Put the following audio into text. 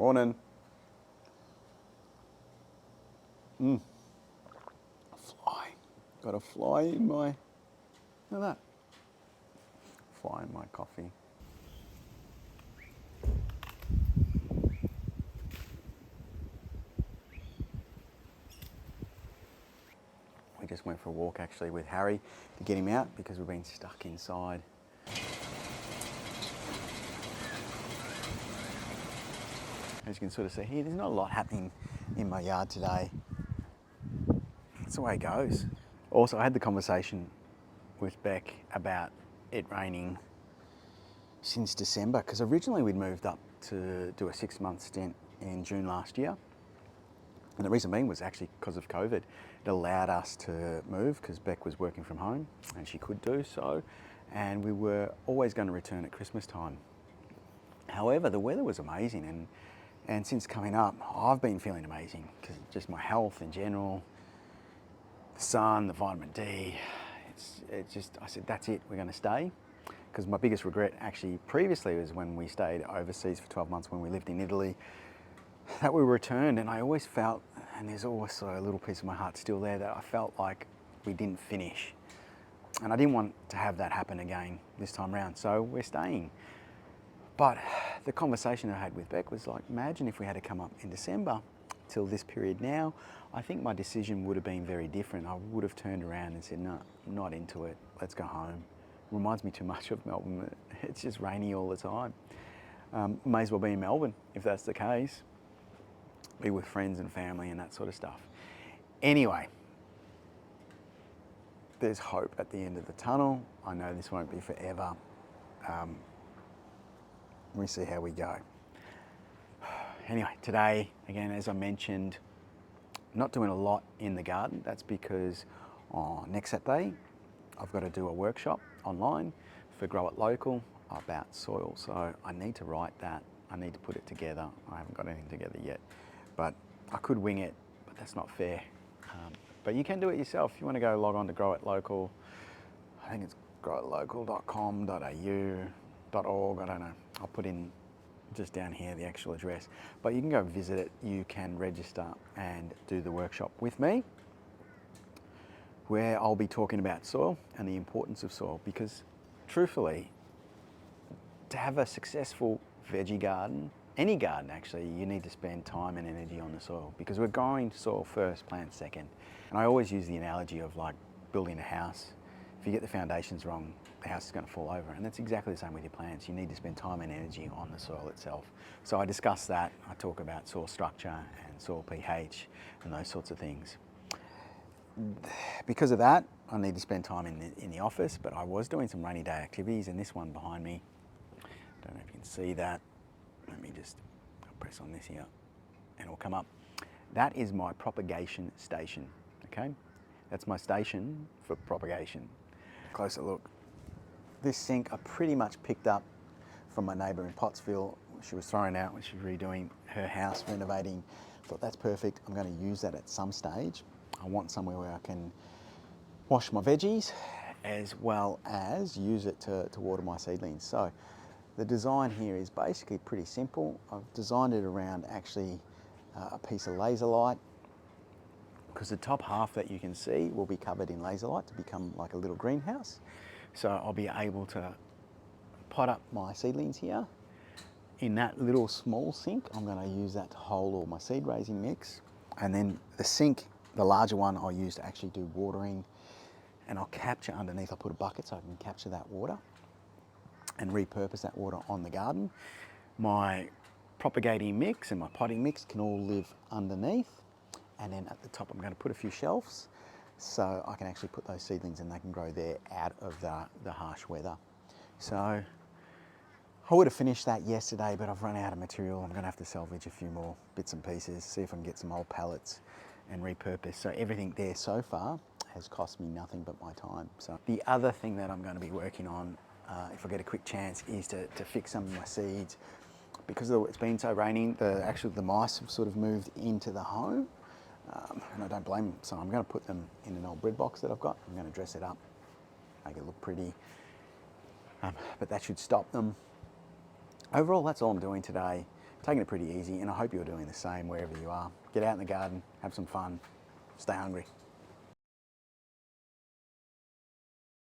Morning. A fly. Got a fly in my, look at that. Fly in my coffee. We just went for a walk actually with Harry to get him out because we've been stuck inside. As you can sort of see here, there's not a lot happening in my yard today. That's the way it goes. Also, I had the conversation with Beck about it raining since December, because originally we'd moved up to do a 6-month stint in June last year. And the reason being was actually because of COVID. It allowed us to move because Beck was working from home and she could do so. And we were always going to return at Christmas time. However, the weather was amazing, and since coming up, I've been feeling amazing because just my health in general, the sun, the vitamin D, it's just, I said, that's it, we're going to stay. Because my biggest regret actually previously was when we stayed overseas for 12 months when we lived in Italy, that we returned, and I always felt, and there's also a little piece of my heart still there, that I felt like we didn't finish. And I didn't want to have that happen again this time around, so we're staying. But the conversation I had with Beck was like, imagine if we had to come up in December till this period now, I think my decision would have been very different. I would have turned around and said, no, I'm not into it, let's go home. Reminds me too much of Melbourne. It's just rainy all the time. May as well be in Melbourne if that's the case. Be with friends and family and that sort of stuff. Anyway, there's hope at the end of the tunnel. I know this won't be forever. We see how we go. Anyway, today, again, as I mentioned, not doing a lot in the garden. That's because next Saturday, I've got to do a workshop online for Grow It Local about soil. So I need to write that. I need to put it together. I haven't got anything together yet, but I could wing it, but that's not fair. But you can do it yourself. If you want to go log on to Grow It Local, I think it's growitlocal.com.au.org, I don't know. I'll put in just down here the actual address, but you can go visit it. You can register and do the workshop with me, where I'll be talking about soil and the importance of soil, because truthfully, to have a successful veggie garden, any garden actually, you need to spend time and energy on the soil, because we're growing soil first, plant second. And I always use the analogy of like building a house. If you get the foundations wrong, the house is going to fall over. And that's exactly the same with your plants. You need to spend time and energy on the soil itself. So I discuss that. I talk about soil structure and soil pH and those sorts of things. Because of that, I need to spend time in the office, but I was doing some rainy day activities, and this one behind me, don't know if you can see that. Let me just press on this here and it'll come up. That is my propagation station, okay? That's my station for propagation. Closer look. This sink I pretty much picked up from my neighbour in Pottsville. She was throwing out when she was redoing her house, renovating. Thought that's perfect. I'm going to use that at some stage. I want somewhere where I can wash my veggies as well as use it to water my seedlings. So the design here is basically pretty simple. I've designed it around actually a piece of laser light, because the top half that you can see will be covered in laser light to become like a little greenhouse. So I'll be able to pot up my seedlings here. In that little small sink, I'm going to use that to hold all my seed raising mix. And then the sink, the larger one, I'll use to actually do watering, and I'll capture underneath. I'll put a bucket so I can capture that water and repurpose that water on the garden. My propagating mix and my potting mix can all live underneath. And then at the top, I'm going to put a few shelves so I can actually put those seedlings and they can grow there out of the harsh weather. So I would have finished that yesterday, but I've run out of material. I'm going to have to salvage a few more bits and pieces, see if I can get some old pallets and repurpose. So everything there so far has cost me nothing but my time. So the other thing that I'm going to be working on, if I get a quick chance, is to fix some of my seeds. Because it's been so raining, the mice have sort of moved into the home. And I don't blame them, so I'm going to put them in an old bread box that I've got. I'm going to dress it up, make it look pretty, but that should stop them. Overall, that's all I'm doing today. taking it pretty easy, and I hope you're doing the same wherever you are. Get out in the garden, have some fun, stay hungry.